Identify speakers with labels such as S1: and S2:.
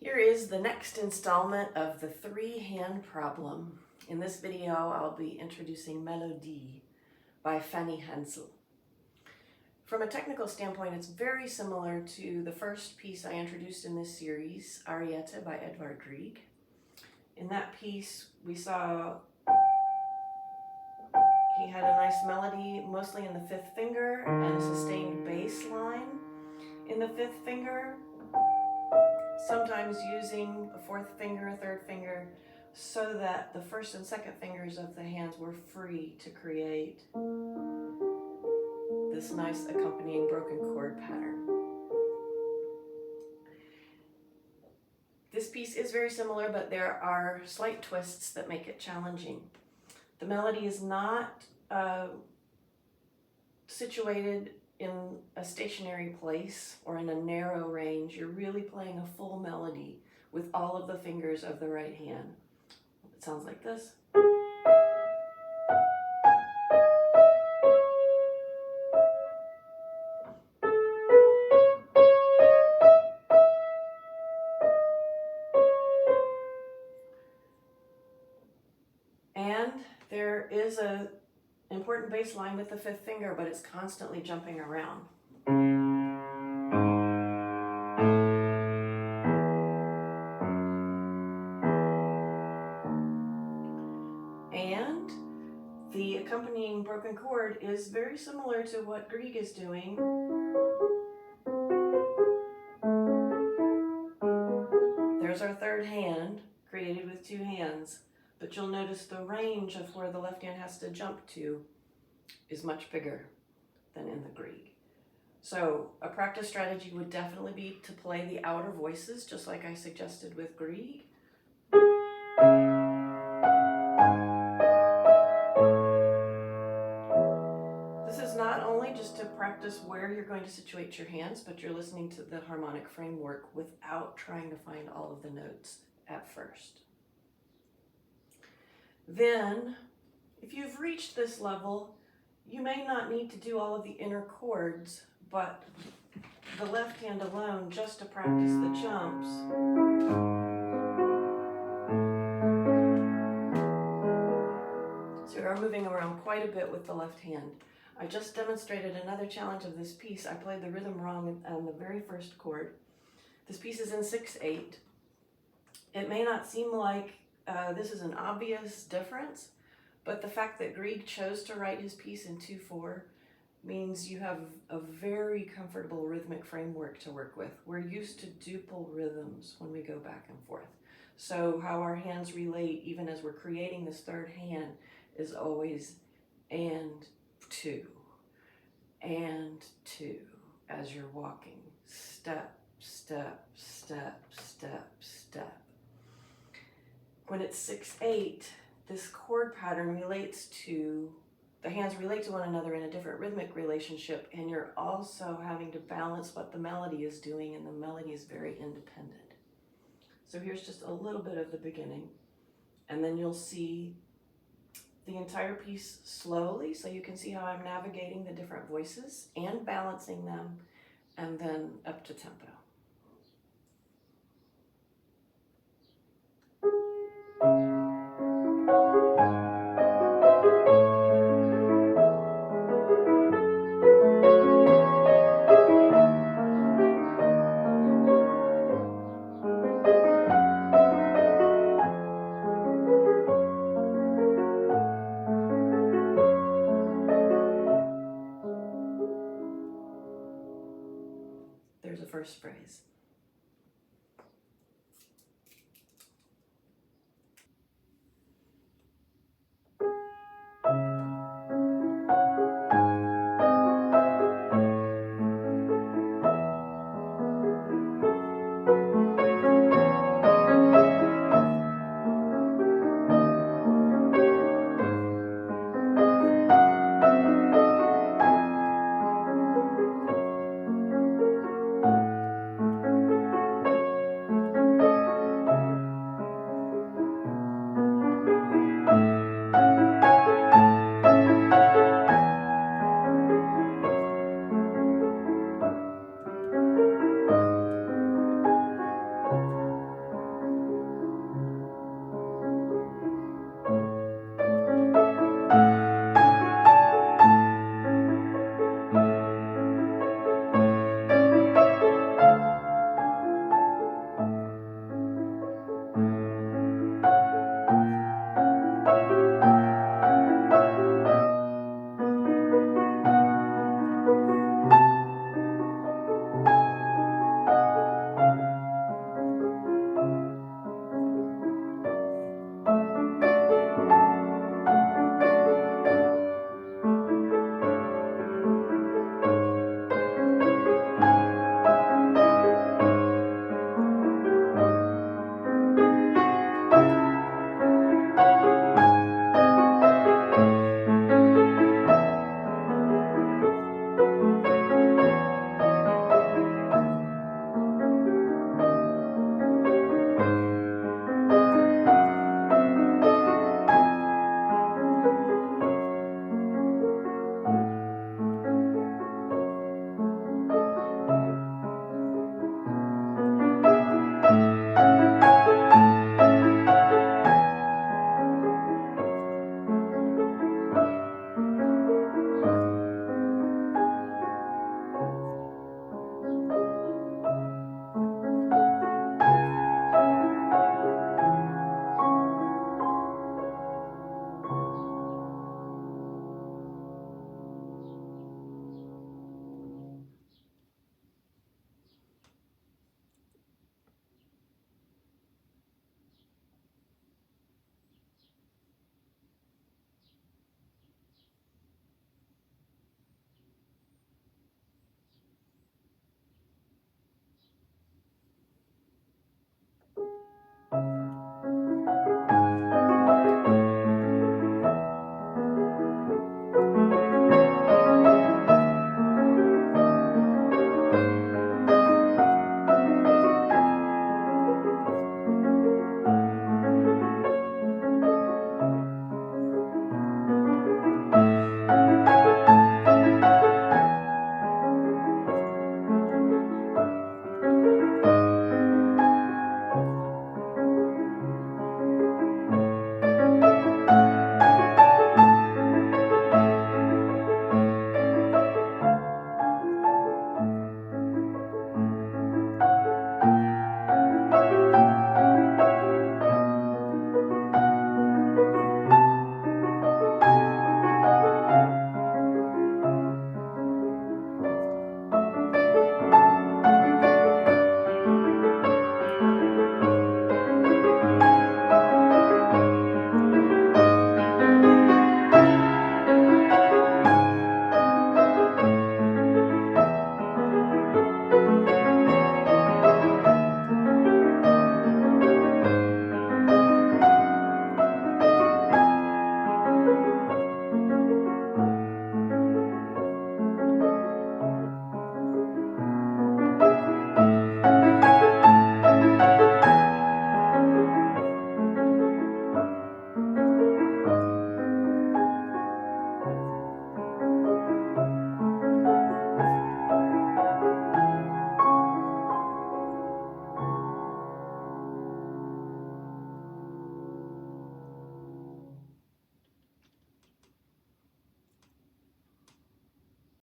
S1: Here is the next installment of the three-hand problem. In this video, I'll be introducing Mélodie by Fanny Hensel. From a technical standpoint, it's very similar to the first piece I introduced in this series, Ariete by Edvard Grieg. In that piece, we saw he had a nice melody, mostly in the fifth finger, and a sustained bass line in the fifth finger, sometimes using a fourth finger, a third finger, so that the first and second fingers of the hands were free to create this nice accompanying broken chord pattern. This piece is very similar, but there are slight twists that make it challenging. The melody is not situated in a stationary place or in a narrow range. You're really playing a full melody with all of the fingers of the right hand. It sounds like this. And there is an important bass line with the fifth finger, but it's constantly jumping around. And the accompanying broken chord is very similar to what Grieg is doing. There's our third hand, created with two hands, but you'll notice the range of where the left hand has to jump to is much bigger than in the Grieg. So a practice strategy would definitely be to play the outer voices, just like I suggested with Grieg. This is not only just to practice where you're going to situate your hands, but you're listening to the harmonic framework without trying to find all of the notes at first. Then, if you've reached this level, you may not need to do all of the inner chords, but the left hand alone, just to practice the jumps. So you're moving around quite a bit with the left hand. I just demonstrated another challenge of this piece. I played the rhythm wrong on the very first chord. This piece is in 6/8. It may not seem like this is an obvious difference, but the fact that Grieg chose to write his piece in 2/4 means you have a very comfortable rhythmic framework to work with. We're used to duple rhythms when we go back and forth. So how our hands relate, even as we're creating this third hand, is always and two, and two, as you're walking. Step, step, step, step, step. When it's 6/8, this chord pattern relates to, the hands relate to one another in a different rhythmic relationship, and you're also having to balance what the melody is doing, and the melody is very independent. So here's just a little bit of the beginning, and then you'll see the entire piece slowly, so you can see how I'm navigating the different voices and balancing them, and then up to tempo.